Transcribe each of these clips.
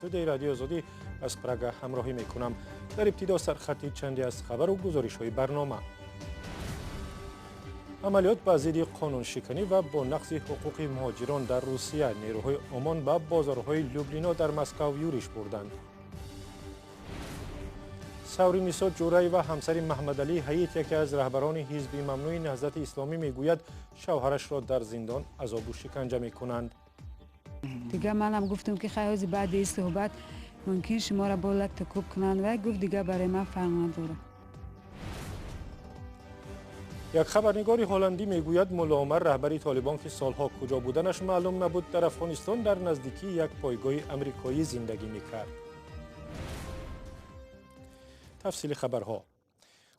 استودیوی رادیو آزادی از پراگ همراهی میکنم. در ابتدا سرخطی چندی از خبر و گزارش‌های برنامه. عملیات به ضد قانون شکنی و با نقض حقوق مهاجران در روسیه، نیروهای عمان به بازارهای لوبلینا در مسکو یورش بردند. سوری نیسا جورایی و همسر محمد علی حییت، یکی از رهبران حزب ممنوع نهضت اسلامی، میگوید شوهرش را در زندان عذاب و شکنجه میکنند. دیگه منم گفتم که خیلی بعد این صحبت ممکن شما را با لک تکوب کنند و گفت دیگه برای من فرق نداره. یک خبرنگار هلندی میگوید ملا عمر، رهبری طالبان که سالها کجا بودنش معلوم نبود، در افغانستان در نزدیکی یک پایگاه آمریکایی زندگی میکرد. تفصیل خبرها.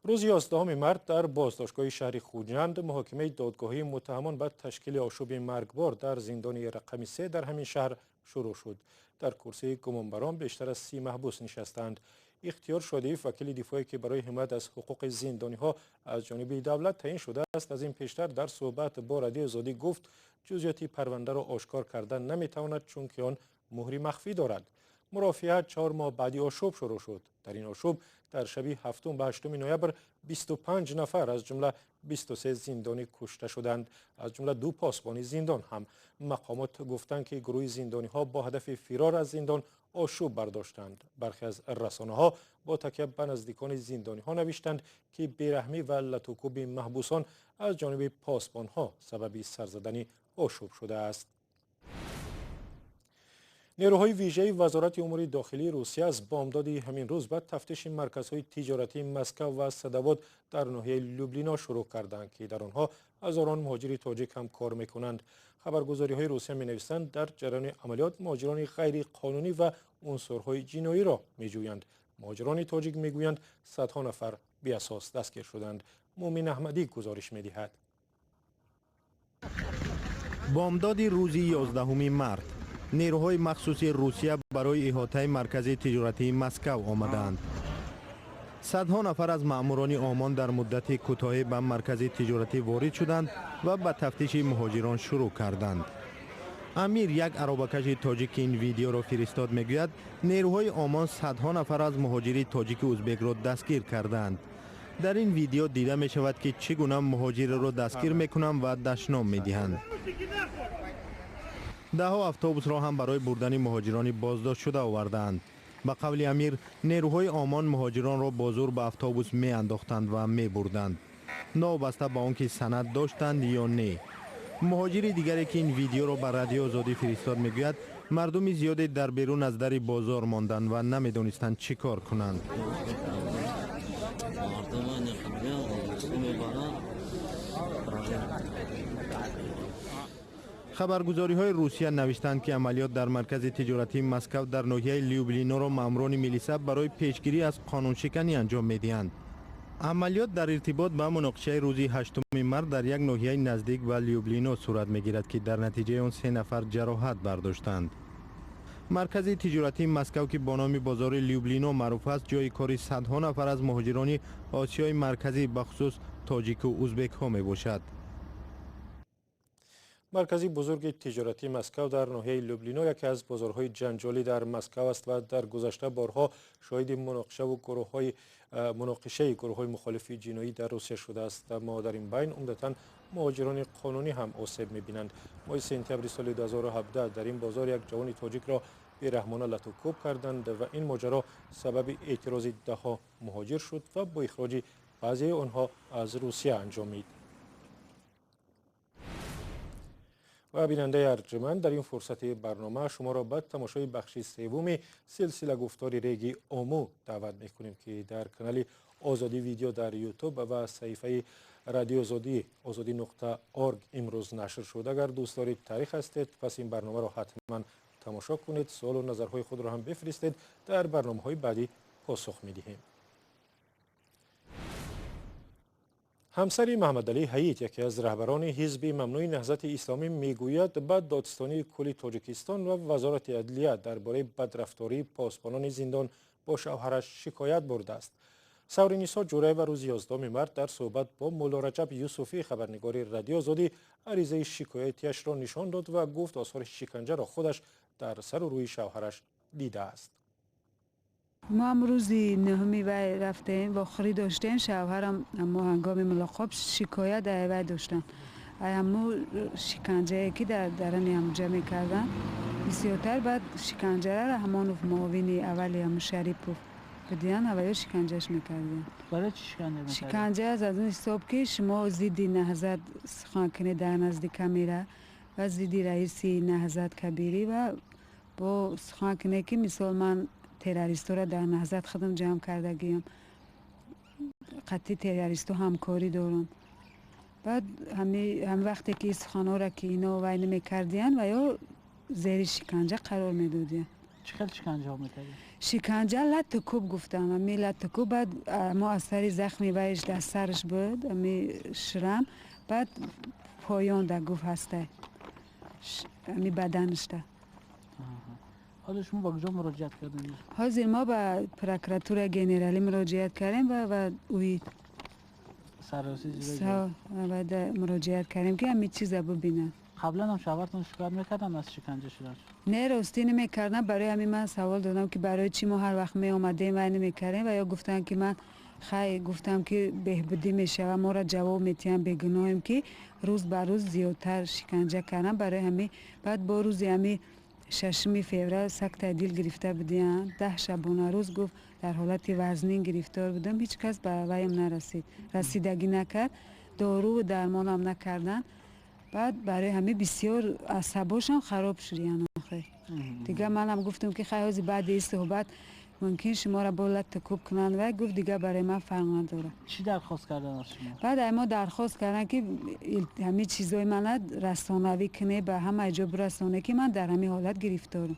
روز 11 مارس در بازداشتگاه شهر خوجند محاکمه دادگاهی متهمان به تشکیل آشوب مرگبار در زندان رقم 3 در همین شهر شروع شد. در کرسی گمانبران بیشتر از 30 محبوس نشستند. اختیار شادیف، وکیل دفاعی که برای حمایت از حقوق زندانی‌ها از جانب دولت تعیین شده است، از این پیشتر در صحبت با رادیو آزادی گفت جزئیات پرونده را آشکار کردن نمیتواند چون که آن مهری مخفی دارد. مرافعه 4 ماه بعدی آشوب شروع شد. در این آشوب در شب 7 و 8 نوامبر 25 نفر از جمله 23 زندانی کشته شدند، از جمله 2 پاسبان زندان هم. مقامات گفتند که گروه زندانی ها با هدف فرار از زندان آشوب برداشتند. برخی از رسانه ها با تکیه به نزدیکان زندانی ها نوشتند که بیرحمی و لطوکوب محبوسان از جانب پاسبان ها سبب سرزدن آشوب شده است. نیروهای ویژه وزارت امور داخلی روسیه از بامداد همین روز بعد تفتیش مرکزهای تجارتی مسکو و صدوات در ناحیه لوبلینا شروع کردند که در آنها هزاران مهاجر تاجیک هم کار میکنند. خبرگزاری‌های روسیه می‌نویسند در جریان عملیات مهاجران غیر قانونی و عنصرهای جنایی را می‌جویند. مهاجران تاجیک میگویند صدها نفر بی اساس دستگیر شدند. مومن احمدی گزارش می‌دهد. بامداد روز 11 مارس نیروهای مخصوصی روسیه برای احاطه مرکز تجارتی مسکو آمدند. صدها نفر از ماموران عمان در مدت کوتاهی به مرکز تجارتی وارد شدند و به تفتیش مهاجران شروع کردند. امیر، یک عربکش تاجیک این ویدیو را فرستاد، میگوید نیروهای عمان صدها نفر از مهاجری تاجیک ازبک را دستگیر کردند. در این ویدیو دیده می شود که چگونه مهاجر را دستگیر میکنند و دشنام میدهند. دهها اتوبوس را هم برای بردن مهاجران بازداشت شده آوردند. به قول امیر، نیروهای عمان مهاجران را با زور به اتوبوس می انداختند و می بردند، نابسته به آنکه سند داشتند یا نه. مهاجر دیگری که این ویدیو را به رادیو آزادی فرستاد میگوید مردم زیادی در بیرون از در بازار ماندند و نمیدانستند چی کار کنند. خبرگزاری‌های روسیه نوشتند که عملیات در مرکز تجارتی مسکو در ناحیه لیوبلینا را ماموران میلیسا برای پیشگیری از قانون شکنی انجام میدهند. عملیات در ارتباط با مناقشه روز 8 مارس در یک ناحیه نزدیک به لیوبلینا صورت میگیرد که در نتیجه آن 3 نفر جراحت برداشتند. مرکز تجارتی مسکو که با نام بازار لیوبلینا معروف است، جای کاری صدها نفر از مهاجران آسیای مرکزی به خصوص تاجیک و ازبک ها می باشد. مرکزی بزرگ تجارتی مسکو در ناحیه لوبلینا یکی از بازارهای جنجالی در مسکو است و در گذشته بارها شاهد مناقشه گروه‌های مخالف جنایی در روسیه شده است. اما در این بین عمدتاً مهاجران قانونی هم آسیب می‌بینند. ماه سپتامبر سال 2017 در این بازار یک جوان تاجیک را بیرحمانه لطوکوب کردند و این ماجرا سبب اعتراض ده‌ها مهاجر شد و با اخراج بعضی آنها از روسیه انجامید. و بیننده ارجمند، در این فرصت برنامه شما را به تماشای بخش سوم سلسله گفتار ریگ اومو دعوت میکنیم که در کانال آزادی ویدیو در یوتیوب و صفحه رادیو آزادی.org امروز نشر شد. اگر دوست دارید تاریخ هستید پس این برنامه را حتما تماشا کنید. سوال و نظرهای خود را هم بفرستید، در برنامه‌های بعدی پاسخ میدهیم. همسر محمد علی حییت، یکی از رهبران حزب ممنوع نهضت اسلامی، میگوید به دادستانی کل تاجیکستان و وزارت عدلیه درباره بدرفتاری پاسبانان زندان با شوهرش شکایت برده است. سوری نیسا جورایی و روز 11 مارس در صحبت با مولا رجب یوسفی، خبرنگار رادیو آزادی، عریضه شکایتیش را نشان داد و گفت آثار شکنجه را خودش در سر و روی شوهرش دیده است. ما هم روزی نهمی وی رفتیم و خرید داشتیم. شوهرم اما هنگام ملاقات شکایت در وی داشتن همو شکنجه که در درنی هم جمع کردن بسیارتر. بعد شکنجه را همان معاونی اولی هم شریپوف بدیان و یا شکنجهش میکردن. برای چی شکنجه میکردن؟ شکنجه از اون حساب که شما زیدی نهضت سخن کنی در نزد کامیرا و زیدی رئیسی نهضت کبیری و با سخن کنی که مثال من تروریستو را در نهضت خودم جمع کردگیم، قطعی تروریستو همکاری دارم. بعد هم وقتی که سخنها را که اینا وی نمیکردین و یا زیر شکنجه قرار میدادین. چه خیلی شکنجه ها میکردین؟ شکنجه لطکوب گفتم. امی لطکوب بعد ما از سری زخمی ویش در سرش بود، امی شرم، بعد پایان در گفت هسته امی بدنش ده. حالا شما با کجا مراجعت کردین؟ حاضر ما به پروکراتور گنرالی مراجعت کردیم و اوی سررئیس و مراجعت کردیم که همین چیزا ببینن. قبلا هم شوهرتون شکایت میکردن از شکنجه شدن؟ نه راستی نمیکردن. برای همین من سوال دادم که برای چی ما هر وقت می آمدیم و نمیکردیم و یا گفتن که من گفتم که بهبودی میشه و ما را جواب میتیم بگنایم که روز به روز زیادتر شکنجه کردن. برای همین بعد با روز همین 6 فوریه سکته دل گرفته بودیم. 10 شبانه روز گفت در حالت وزنین گرفتار بودم. هیچ کس به ویم نرسید، رسیدگی نکرد، دارو و درمان هم نکردن. بعد برای همه بسیار عصباشان خراب شدین. آخه دیگه منم گفتم که خیلی بعد این صحبت ممکن شما را با لطکوب کنن و گفت دیگه برای من فرق نداره. چی درخواست کردن از شما؟ بعد ما درخواست کردن که همه چیزای من رسانوی کنه، به همه جا برسانه که من در همین حالت گرفتارم.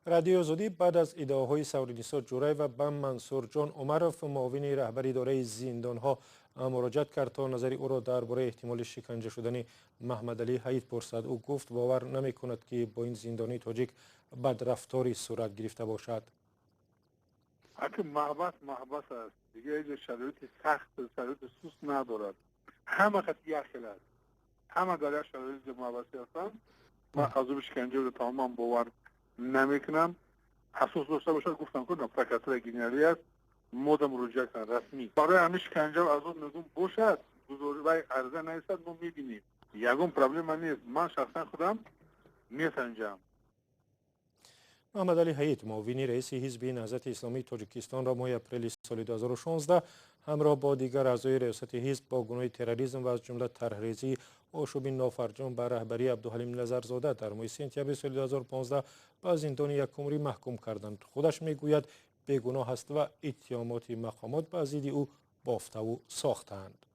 رادیو آزادی بعد از ادعاهای سورینیسا جورای و بم منصور جان عمروف معاون رهبر اداره زندانها مراجعت کرد تا نظر او را درباره احتمال شکنجه شدن محمد علی حید پرسد. او گفت باور نمی کند که با این زندانی تاجیک بدرفتاری صورت گرفته باشد. اگه محبس است دیگه ایجا شرایط سخت، شرایط سوس ندارد. همه خط یخل است، همه در یک شرایط محبسی هستن. من از او شکنجه رو تمام باور نمیکنم. اساس داشته باشد گفتم کنم پروکراتور گنرالی است، مودم مراجعه کن رسمی برای همه شکنجه از اون نظام باشد. بزرگی وای عرضه نیستد. ما میبینیم یکم پرابلم من نیست. من شخصا خودم میسنجم. محمد علی حید معاون رئیس حزب نهضت اسلامی تاجیکستان را ماه اپریل سال 2016 همراه با دیگر اعضای ریاست حزب با گناه تروریسم و از جمله طرحریزی آشوب نافرجام به رهبری عبدالحلیم نظرزاده در ماه سپتامبر سال 2015 به زندان یک عمری محکوم کردند. خودش میگوید بیگناه است و اتهامات مقامات به ضد او بافته و ساختند.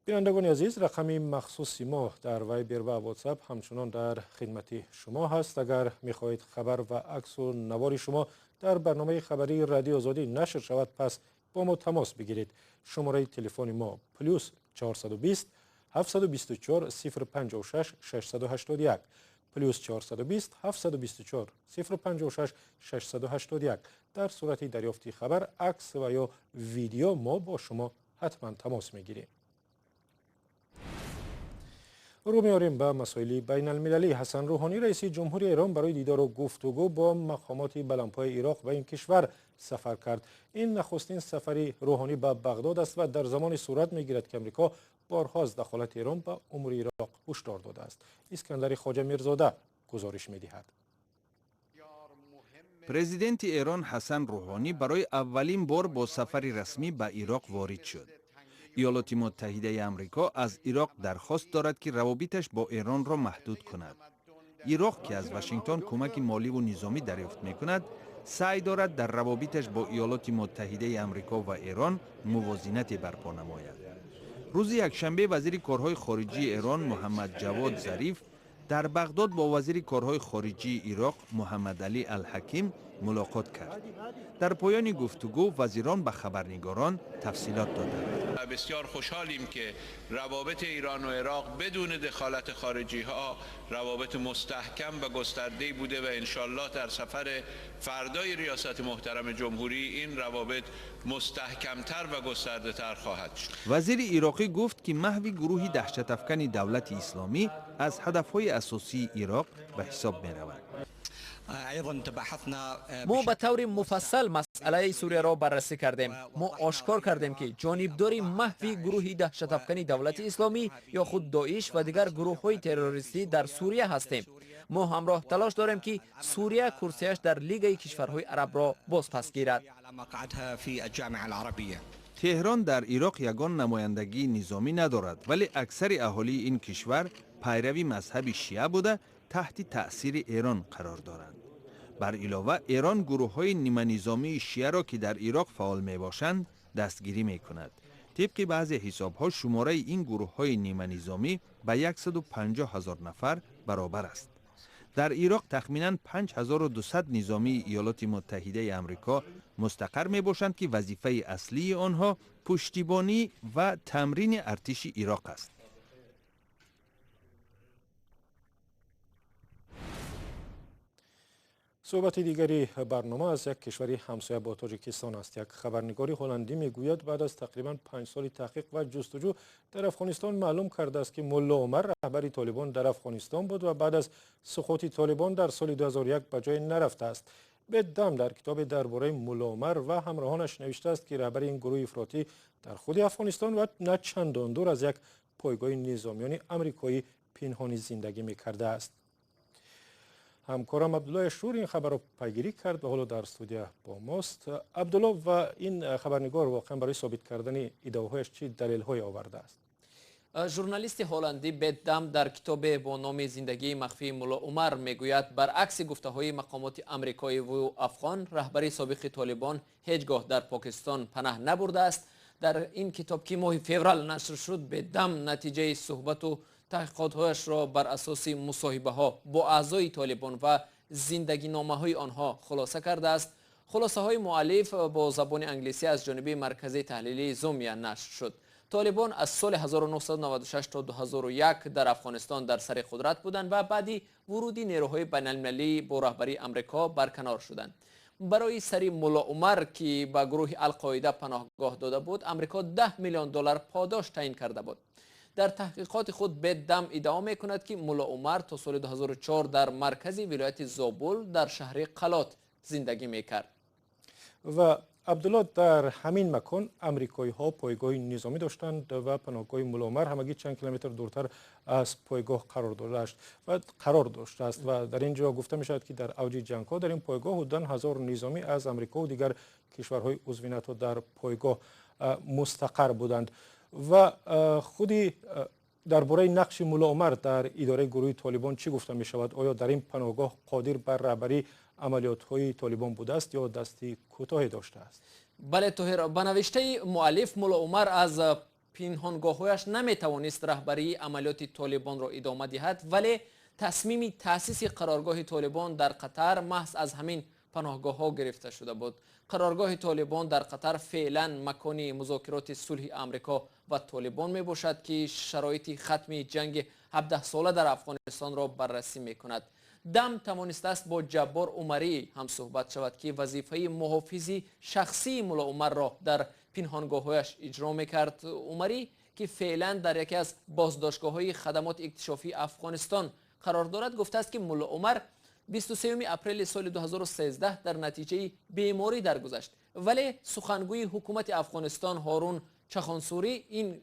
بینندگان عزیز، رقم مخصوص ما در وایبر و واتساپ همچنان در خدمت شما هست. اگر میخواهید خبر و عکس و نوار شما در برنامه خبری رادیو آزادی نشر شود پس با ما تماس بگیرید. شماره تلفن ما +420 724 056 681 +420 724 056 681. در صورت دریافت خبر، عکس و یا ویدیو ما با شما حتما تماس میگیریم. رو میاریم به مسائل بین المللی. حسن روحانی رئیس جمهوری ایران برای دیدار و گفتگو با مقامات بلندپای عراق و این کشور سفر کرد. این نخستین سفری روحانی به بغداد است و در زمان صورت میگیرد که امریکا بارها از دخالت ایران به امور عراق هشدار داده است. اسکندر خواجه میرزاده گزارش میدهد. پرزیدنت ایران حسن روحانی برای اولین بار با سفری رسمی به عراق وارد شد. ایالات متحده آمریکا از عراق درخواست دارد که روابطش با ایران را محدود کند. عراق که از واشنگتن کمک مالی و نظامی دریافت می کند، سعی دارد در روابطش با ایالات متحده آمریکا و ایران موازنت برپا نماید. روز یکشنبه وزیر کارهای خارجی ایران محمد جواد ظریف در بغداد با وزیر کارهای خارجی عراق محمد علی الحکیم ملاقات کرد. در پایان گفتگو وزیران به خبرنگاران تفصیلات دادند. بسیار خوشحالیم که روابط ایران و عراق بدون دخالت خارجی ها روابط مستحکم و گسترده بوده و انشالله در سفر فردای ریاست محترم جمهوری این روابط مستحکمتر و گسترده تر خواهد شد. وزیر عراقی گفت که محو گروهی دهشت افکن دولت اسلامی از هدفهای اساسی عراق به حساب می رود. ما به طور مفصل مسئله سوریه را بررسی کردیم. ما آشکار کردیم که جانبدار محو گروهی دهشت افکن دولت اسلامی یا خود داعش و دیگر گروه‌های تروریستی در سوریه هستیم. ما همراه تلاش داریم که سوریه کرسیش در لیگ کشورهای عرب را بازپس گیرد. تهران در عراق یگان نمایندگی نظامی ندارد، ولی اکثر اهالی این کشور پیروی مذهب شیعه بوده تحت تأثیر ایران قرار دارند. بر علاوه ایران گروه‌های نیمه نظامی شیعه را که در عراق فعال می باشند دستگیری می کند. طبق بعضی حساب‌ها شماره این گروه‌های نیمه نظامی به 150,000 نفر برابر است. در عراق تخمیناً 5200 نظامی ایالات متحده آمریکا مستقر می باشند که وظیفه اصلی آنها پشتیبانی و تمرین ارتش عراق است. صحبت دیگری برنامه از یک کشوری همسایه با تاجیکستان است. یک خبرنگاری هلندی میگوید بعد از تقریباً 5 سال تحقیق و جستجو در افغانستان معلوم کرده است که ملا عمر رهبر طالبان در افغانستان بود و بعد از سقوط طالبان در سال 2001 به جای نرفته است. بدم در کتاب درباره ملا عمر و همراهانش نوشته است که رهبر این گروه افراطی در خود افغانستان و نه چندان دور از یک پایگاه نظامیان آمریکایی پنهانی زندگی می‌کرده است. همکارم عبدالله شور این خبر را پیگیری کرد و حالا در استودیو با ماست. عبدالله، و این خبرنگار واقعا برای ثابت کردن ادعاهایش چه دلیل‌های آورده است؟ ژورنالیست هلندی بدم در کتاب با نام زندگی مخفی ملا عمر میگوید برعکس گفته‌های مقامات آمریکایی و افغان، رهبر سابق طالبان هیچگاه در پاکستان پناه نبرده است. در این کتاب که ماه فوریه نشر شد، بدم نتیجه صحبت و تحقیقاتش را بر اساس مصاحبه ها با اعضای طالبان و زندگی نامه های آنها خلاصه کرده است. خلاصه های مؤلف با زبان انگلیسی از جانب مرکز تحلیلی زومیا نشر شد. طالبان از سال 1996 تا 2001 در افغانستان در سر قدرت بودند و بعدی ورودی نیروهای بین المللی با رهبری امریکا برکنار شدند. برای سری ملا عمر که به گروه القاعده پناهگاه داده بود، امریکا 10 میلیون دلار پاداش تعیین کرده بود. در تحقیقات خود بدم ادعا می‌کند که ملا عمر تا سال 2004 در مرکز ولایت زابل در شهر قلات زندگی می‌کرد. و عبدالله، در همین مکان امریکایی ها پایگاه نظامی داشتند و پناهگاه ملا عمر همگی چند کیلومتر دورتر از پایگاه قرار داشته است و در اینجا گفته می شود که در اوج جنگ ها در این پایگاه حدوداً 1000 نظامی از امریکا و دیگر کشورهای عضو ناتو در پایگاه مستقر بودند. و خودی درباره نقش ملا عمر در اداره گروه طالبان چی گفته می شود؟ آیا در این پناهگاه قادر بر رهبری عملیات های طالبان بوده است یا دستی کوتاهی داشته است؟ بله طاهر، به نوشته مؤلف ملا عمر از پنهانگاه‌هایش نمیتوانست رهبری عملیات طالبان را ادامه دهد، ولی تصمیم تأسیس قرارگاه طالبان در قطر محض از همین پناهگاه‌ها گرفته شده بود. قرارگاه طالبان در قطر فعلا مکان مذاکرات صلح آمریکا و طالبان می باشد که شرایط ختم جنگ 17 ساله در افغانستان را بررسی می کند. دم توانسته است با جبار عمری هم صحبت شود که وظیفه محافظی شخصی ملا عمر را در پنهانگاه‌هایش اجرا می کرد. عمری که فعلا در یکی از بازداشتگاه‌های خدمات اکتشافی افغانستان قرار دارد گفته است که ملا عمر 23 اپریل سال 2013 در نتیجه بیماری درگذشت، ولی سخنگوی حکومت افغانستان هارون چخانسوری این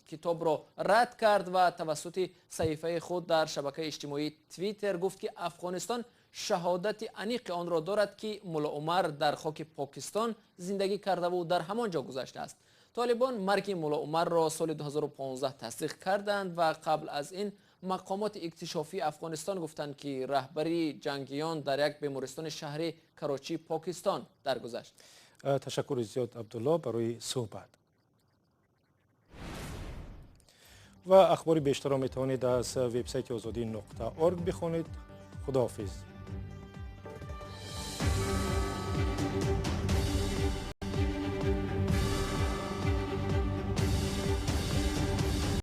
کتاب را رد کرد و توسط صحیفه خود در شبکه اجتماعی توییتر گفت که افغانستان شهادت انیق آن را دارد که ملا عمر در خاک پاکستان زندگی کرده و در همانجا گذشته است. طالبان مرگ ملا عمر را سال 2015 تصدیق کردند و قبل از این مقامات اکتشافی افغانستان گفتند که رهبری جنگیان در یک بیمارستان شهری کراچی پاکستان درگذشت. تشکر زیاد عبدالله برای صحبت. و اخبار بیشتر را میتوانید از وبسایت azadi.org بخوانید. خداحافظ.